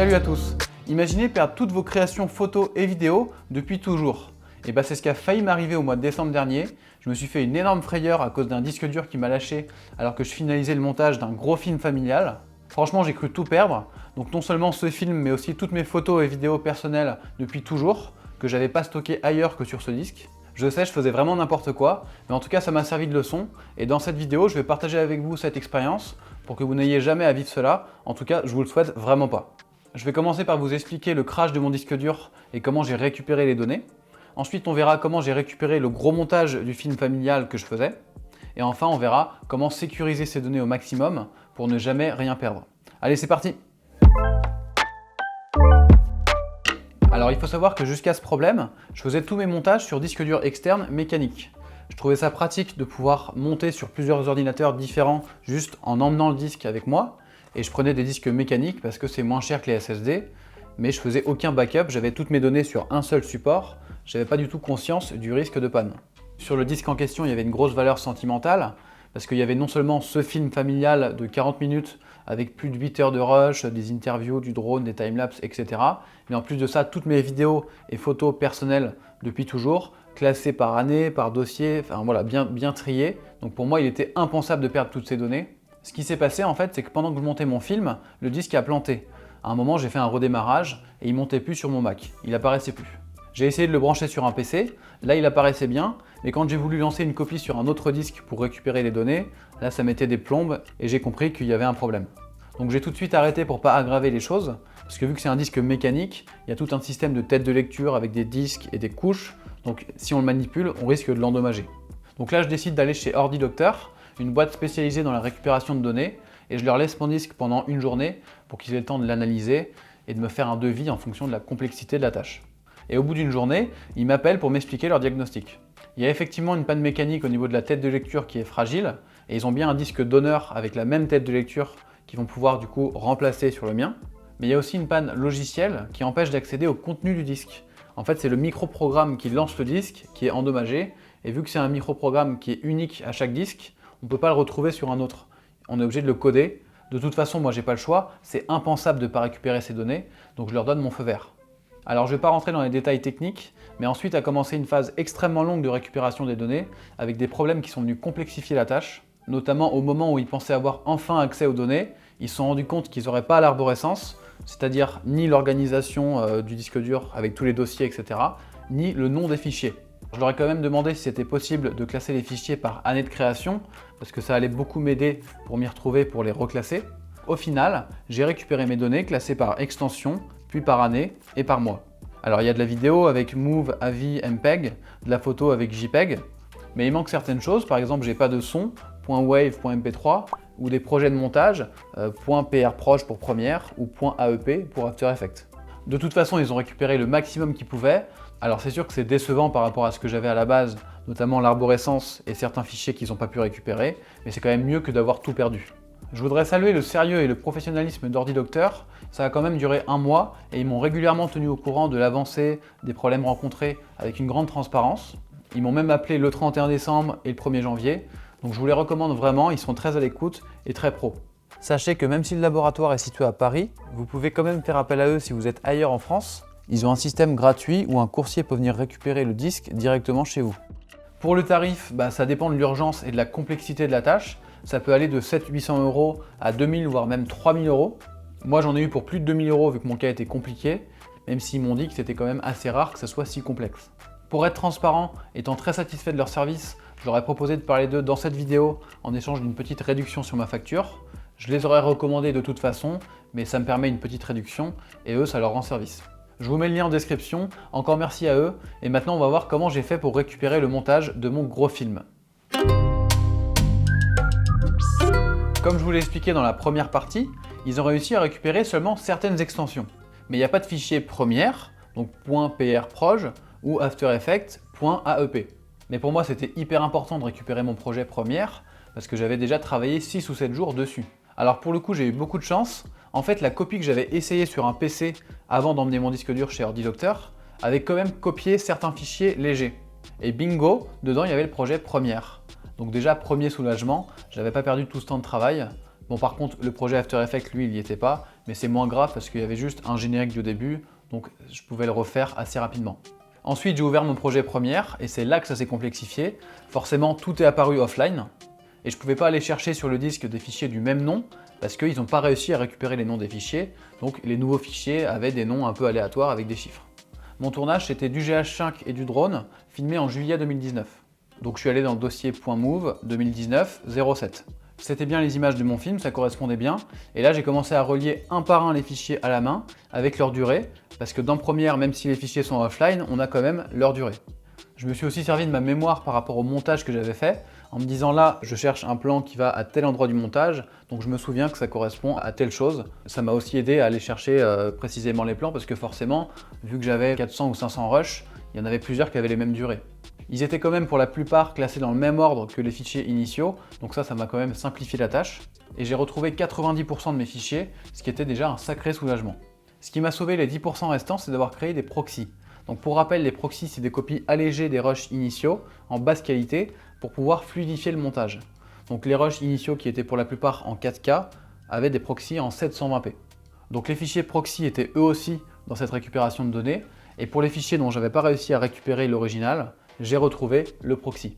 Salut à tous! Imaginez perdre toutes vos créations photos et vidéos depuis toujours. Et c'est ce qui a failli m'arriver au mois de décembre dernier. Je me suis fait une énorme frayeur à cause d'un disque dur qui m'a lâché alors que je finalisais le montage d'un gros film familial. Franchement, j'ai cru tout perdre. Donc non seulement ce film, mais aussi toutes mes photos et vidéos personnelles depuis toujours, que j'avais pas stocké ailleurs que sur ce disque. Je sais, je faisais vraiment n'importe quoi, mais en tout cas ça m'a servi de leçon. Et dans cette vidéo, je vais partager avec vous cette expérience pour que vous n'ayez jamais à vivre cela. En tout cas, je vous le souhaite vraiment pas. Je vais commencer par vous expliquer le crash de mon disque dur et comment j'ai récupéré les données. Ensuite, on verra comment j'ai récupéré le gros montage du film familial que je faisais. Et enfin, on verra comment sécuriser ces données au maximum pour ne jamais rien perdre. Allez, c'est parti! Alors, il faut savoir que jusqu'à ce problème, je faisais tous mes montages sur disque dur externe mécanique. Je trouvais ça pratique de pouvoir monter sur plusieurs ordinateurs différents juste en emmenant le disque avec moi. Et je prenais des disques mécaniques parce que c'est moins cher que les SSD, mais je faisais aucun backup, j'avais toutes mes données sur un seul support, j'avais pas du tout conscience du risque de panne. Sur le disque en question, il y avait une grosse valeur sentimentale, parce qu'il y avait non seulement ce film familial de 40 minutes avec plus de 8 heures de rush, des interviews, du drone, des timelapses, etc. Mais en plus de ça, toutes mes vidéos et photos personnelles depuis toujours, classées par année, par dossier, enfin voilà, bien triées. Donc pour moi, il était impensable de perdre toutes ces données. Ce qui s'est passé en fait, c'est que pendant que je montais mon film, le disque a planté. À un moment, j'ai fait un redémarrage et il montait plus sur mon Mac, il apparaissait plus. J'ai essayé de le brancher sur un PC, là il apparaissait bien, mais quand j'ai voulu lancer une copie sur un autre disque pour récupérer les données, là ça mettait des plombes et j'ai compris qu'il y avait un problème. Donc j'ai tout de suite arrêté pour pas aggraver les choses, parce que vu que c'est un disque mécanique, il y a tout un système de tête de lecture avec des disques et des couches, donc si on le manipule, on risque de l'endommager. Donc là je décide d'aller chez OrdiDoctor, une boîte spécialisée dans la récupération de données, et je leur laisse mon disque pendant une journée pour qu'ils aient le temps de l'analyser et de me faire un devis en fonction de la complexité de la tâche. Et au bout d'une journée, ils m'appellent pour m'expliquer leur diagnostic. Il y a effectivement une panne mécanique au niveau de la tête de lecture qui est fragile, et ils ont bien un disque donneur avec la même tête de lecture qu'ils vont pouvoir du coup remplacer sur le mien. Mais il y a aussi une panne logicielle qui empêche d'accéder au contenu du disque. En fait, c'est le microprogramme qui lance le disque qui est endommagé, et vu que c'est un microprogramme qui est unique à chaque disque, on ne peut pas le retrouver sur un autre. On est obligé de le coder. De toute façon, moi, j'ai pas le choix. C'est impensable de ne pas récupérer ces données, donc je leur donne mon feu vert. Alors, je ne vais pas rentrer dans les détails techniques, mais ensuite a commencé une phase extrêmement longue de récupération des données, avec des problèmes qui sont venus complexifier la tâche, notamment au moment où ils pensaient avoir enfin accès aux données, ils se sont rendus compte qu'ils n'auraient pas l'arborescence, c'est-à-dire ni l'organisation du disque dur avec tous les dossiers, etc., ni le nom des fichiers. Je leur ai quand même demandé si c'était possible de classer les fichiers par année de création, parce que ça allait beaucoup m'aider pour m'y retrouver, pour les reclasser. Au final, j'ai récupéré mes données classées par extension, puis par année et par mois. Alors il y a de la vidéo avec Move, AVI, MPEG, de la photo avec JPEG, mais il manque certaines choses, par exemple j'ai pas de son, .wave, .mp3, ou des projets de montage, .prproj pour Premiere, ou .aep pour After Effects. De toute façon, ils ont récupéré le maximum qu'ils pouvaient. Alors c'est sûr que c'est décevant par rapport à ce que j'avais à la base, notamment l'arborescence et certains fichiers qu'ils n'ont pas pu récupérer, mais c'est quand même mieux que d'avoir tout perdu. Je voudrais saluer le sérieux et le professionnalisme d'OrdiDoctor. Ça a quand même duré un mois et ils m'ont régulièrement tenu au courant de l'avancée, des problèmes rencontrés avec une grande transparence. Ils m'ont même appelé le 31 décembre et le 1er janvier, donc je vous les recommande vraiment, ils sont très à l'écoute et très pros. Sachez que même si le laboratoire est situé à Paris, vous pouvez quand même faire appel à eux si vous êtes ailleurs en France. Ils ont un système gratuit où un coursier peut venir récupérer le disque directement chez vous. Pour le tarif, ça dépend de l'urgence et de la complexité de la tâche. Ça peut aller de 700-800 € à 2000 voire même 3000 €. Moi j'en ai eu pour plus de 2000 € vu que mon cas était compliqué, même s'ils m'ont dit que c'était quand même assez rare que ce soit si complexe. Pour être transparent, étant très satisfait de leur service, je leur ai proposé de parler d'eux dans cette vidéo en échange d'une petite réduction sur ma facture. Je les aurais recommandés de toute façon, mais ça me permet une petite réduction et eux, ça leur rend service. Je vous mets le lien en description, encore merci à eux, et maintenant on va voir comment j'ai fait pour récupérer le montage de mon gros film. Comme je vous l'ai expliqué dans la première partie, ils ont réussi à récupérer seulement certaines extensions. Mais il n'y a pas de fichier Premiere, donc .prproj ou After Effects .aep. Mais pour moi c'était hyper important de récupérer mon projet Premiere, parce que j'avais déjà travaillé 6 ou 7 jours dessus. Alors pour le coup j'ai eu beaucoup de chance. En fait la copie que j'avais essayée sur un PC avant d'emmener mon disque dur chez OrdiDoctor avait quand même copié certains fichiers légers. Et bingo, dedans il y avait le projet Premiere. Donc déjà premier soulagement, j'avais pas perdu tout ce temps de travail. Bon, par contre, le projet After Effects, lui, il n'y était pas, mais c'est moins grave parce qu'il y avait juste un générique du début, donc je pouvais le refaire assez rapidement. Ensuite, j'ai ouvert mon projet Premiere et c'est là que ça s'est complexifié. Forcément, tout est apparu offline et je ne pouvais pas aller chercher sur le disque des fichiers du même nom parce qu'ils n'ont pas réussi à récupérer les noms des fichiers, donc les nouveaux fichiers avaient des noms un peu aléatoires avec des chiffres. Mon tournage, c'était du GH5 et du drone, filmé en juillet 2019. Donc je suis allé dans le dossier .move 2019-07. C'était bien les images de mon film, ça correspondait bien. Et là, j'ai commencé à relier un par un les fichiers à la main, avec leur durée, parce que dans Premiere, même si les fichiers sont offline, on a quand même leur durée. Je me suis aussi servi de ma mémoire par rapport au montage que j'avais fait, en me disant là, je cherche un plan qui va à tel endroit du montage, donc je me souviens que ça correspond à telle chose. Ça m'a aussi aidé à aller chercher précisément les plans, parce que forcément, vu que j'avais 400 ou 500 rushs, il y en avait plusieurs qui avaient les mêmes durées. Ils étaient quand même pour la plupart classés dans le même ordre que les fichiers initiaux, donc ça m'a quand même simplifié la tâche. Et j'ai retrouvé 90% de mes fichiers, ce qui était déjà un sacré soulagement. Ce qui m'a sauvé les 10% restants, c'est d'avoir créé des proxys. Donc pour rappel, les proxys, c'est des copies allégées des rushs initiaux, en basse qualité, pour pouvoir fluidifier le montage. Donc les rushs initiaux, qui étaient pour la plupart en 4K, avaient des proxys en 720p. Donc les fichiers proxy étaient eux aussi dans cette récupération de données, et pour les fichiers dont j'avais pas réussi à récupérer l'original, j'ai retrouvé le proxy.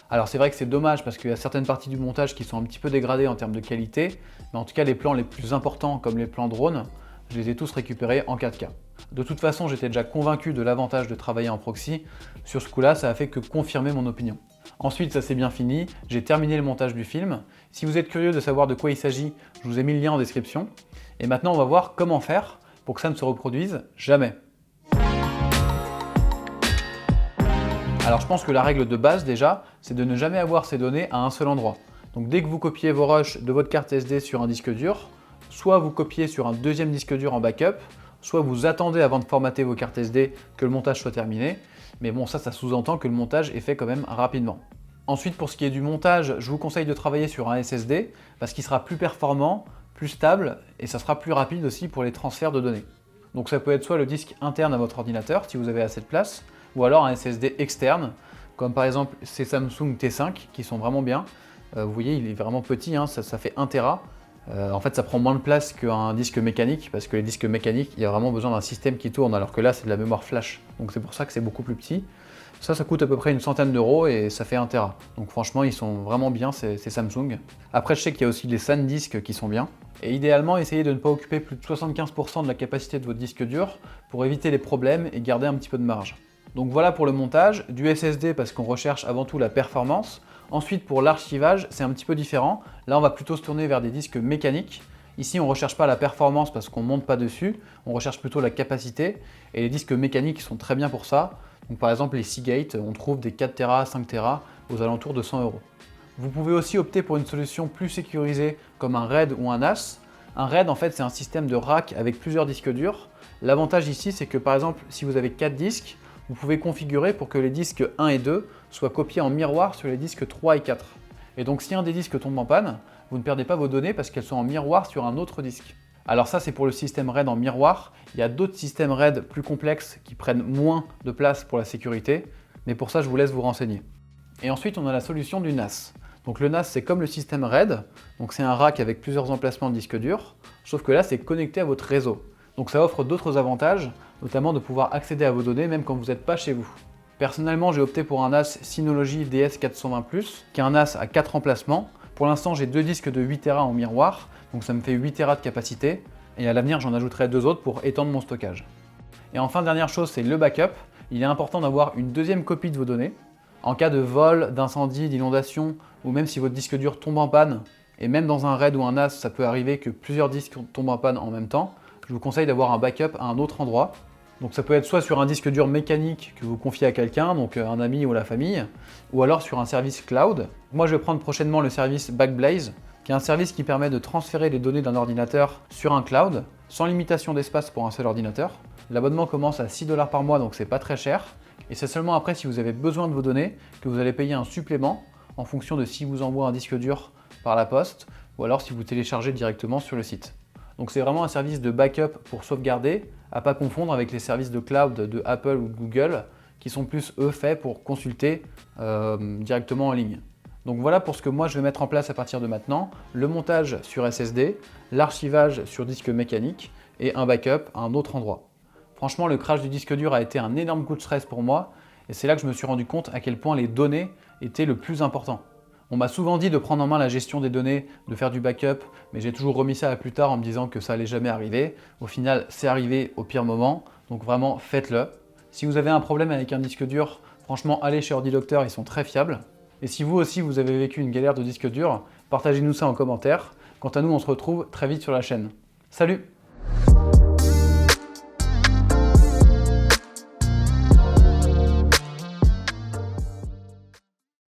Alors c'est vrai que c'est dommage parce qu'il y a certaines parties du montage qui sont un petit peu dégradées en termes de qualité, mais en tout cas les plans les plus importants comme les plans drone, je les ai tous récupérés en 4K. De toute façon, j'étais déjà convaincu de l'avantage de travailler en proxy. Sur ce coup-là, ça a fait que confirmer mon opinion. Ensuite, ça s'est bien fini, j'ai terminé le montage du film. Si vous êtes curieux de savoir de quoi il s'agit, je vous ai mis le lien en description. Et maintenant, on va voir comment faire pour que ça ne se reproduise jamais. Alors je pense que la règle de base déjà, c'est de ne jamais avoir ces données à un seul endroit. Donc dès que vous copiez vos rushs de votre carte SD sur un disque dur, soit vous copiez sur un deuxième disque dur en backup, soit vous attendez avant de formater vos cartes SD que le montage soit terminé. Mais bon, ça sous-entend que le montage est fait quand même rapidement. Ensuite, pour ce qui est du montage, je vous conseille de travailler sur un SSD parce qu'il sera plus performant, plus stable et ça sera plus rapide aussi pour les transferts de données. Donc ça peut être soit le disque interne à votre ordinateur si vous avez assez de place, ou alors un SSD externe, comme par exemple ces Samsung T5 qui sont vraiment bien. Vous voyez, il est vraiment petit, hein, ça fait 1 Tera. En fait, ça prend moins de place qu'un disque mécanique, parce que les disques mécaniques, il y a vraiment besoin d'un système qui tourne, alors que là, c'est de la mémoire flash. Donc c'est pour ça que c'est beaucoup plus petit. Ça coûte à peu près une centaine d'euros et ça fait 1 Tera. Donc franchement, ils sont vraiment bien, ces Samsung. Après, je sais qu'il y a aussi les SanDisk qui sont bien. Et idéalement, essayez de ne pas occuper plus de 75% de la capacité de votre disque dur pour éviter les problèmes et garder un petit peu de marge. Donc voilà pour le montage, du SSD parce qu'on recherche avant tout la performance. Ensuite pour l'archivage, c'est un petit peu différent. Là on va plutôt se tourner vers des disques mécaniques. Ici on ne recherche pas la performance parce qu'on ne monte pas dessus, on recherche plutôt la capacité. Et les disques mécaniques sont très bien pour ça. Donc par exemple les Seagate, on trouve des 4 Tera, 5 Tera aux alentours de 100 euros. Vous pouvez aussi opter pour une solution plus sécurisée comme un RAID ou un NAS. Un RAID en fait c'est un système de rack avec plusieurs disques durs. L'avantage ici c'est que par exemple si vous avez 4 disques, vous pouvez configurer pour que les disques 1 et 2 soient copiés en miroir sur les disques 3 et 4. Et donc si un des disques tombe en panne, vous ne perdez pas vos données parce qu'elles sont en miroir sur un autre disque. Alors ça c'est pour le système RAID en miroir. Il y a d'autres systèmes RAID plus complexes qui prennent moins de place pour la sécurité, mais pour ça je vous laisse vous renseigner. Et ensuite on a la solution du NAS. Donc le NAS c'est comme le système RAID, donc c'est un rack avec plusieurs emplacements de disques durs, sauf que là c'est connecté à votre réseau. Donc ça offre d'autres avantages, notamment de pouvoir accéder à vos données même quand vous n'êtes pas chez vous. Personnellement, j'ai opté pour un NAS Synology DS420+, qui est un NAS à 4 emplacements. Pour l'instant, j'ai 2 disques de 8 Tera en miroir, donc ça me fait 8 Tera de capacité. Et à l'avenir, j'en ajouterai 2 autres pour étendre mon stockage. Et enfin, dernière chose, c'est le backup. Il est important d'avoir une deuxième copie de vos données. En cas de vol, d'incendie, d'inondation, ou même si votre disque dur tombe en panne, et même dans un RAID ou un NAS, ça peut arriver que plusieurs disques tombent en panne en même temps, je vous conseille d'avoir un backup à un autre endroit. Donc ça peut être soit sur un disque dur mécanique que vous confiez à quelqu'un, donc un ami ou la famille, ou alors sur un service cloud. Moi je vais prendre prochainement le service Backblaze, qui est un service qui permet de transférer les données d'un ordinateur sur un cloud, sans limitation d'espace pour un seul ordinateur. L'abonnement commence à 6 $ par mois, donc c'est pas très cher. Et c'est seulement après, si vous avez besoin de vos données, que vous allez payer un supplément en fonction de si vous envoie un disque dur par la poste, ou alors si vous téléchargez directement sur le site. Donc c'est vraiment un service de backup pour sauvegarder, à pas confondre avec les services de cloud de Apple ou Google, qui sont plus eux faits pour consulter directement en ligne. Donc voilà pour ce que moi je vais mettre en place à partir de maintenant, le montage sur SSD, l'archivage sur disque mécanique et un backup à un autre endroit. Franchement, le crash du disque dur a été un énorme coup de stress pour moi et c'est là que je me suis rendu compte à quel point les données étaient le plus important. On m'a souvent dit de prendre en main la gestion des données, de faire du backup, mais j'ai toujours remis ça à plus tard en me disant que ça allait jamais arriver. Au final, c'est arrivé au pire moment, donc vraiment faites-le. Si vous avez un problème avec un disque dur, franchement, allez chez OrdiDoctor, ils sont très fiables. Et si vous aussi vous avez vécu une galère de disque dur, partagez-nous ça en commentaire. Quant à nous, on se retrouve très vite sur la chaîne. Salut!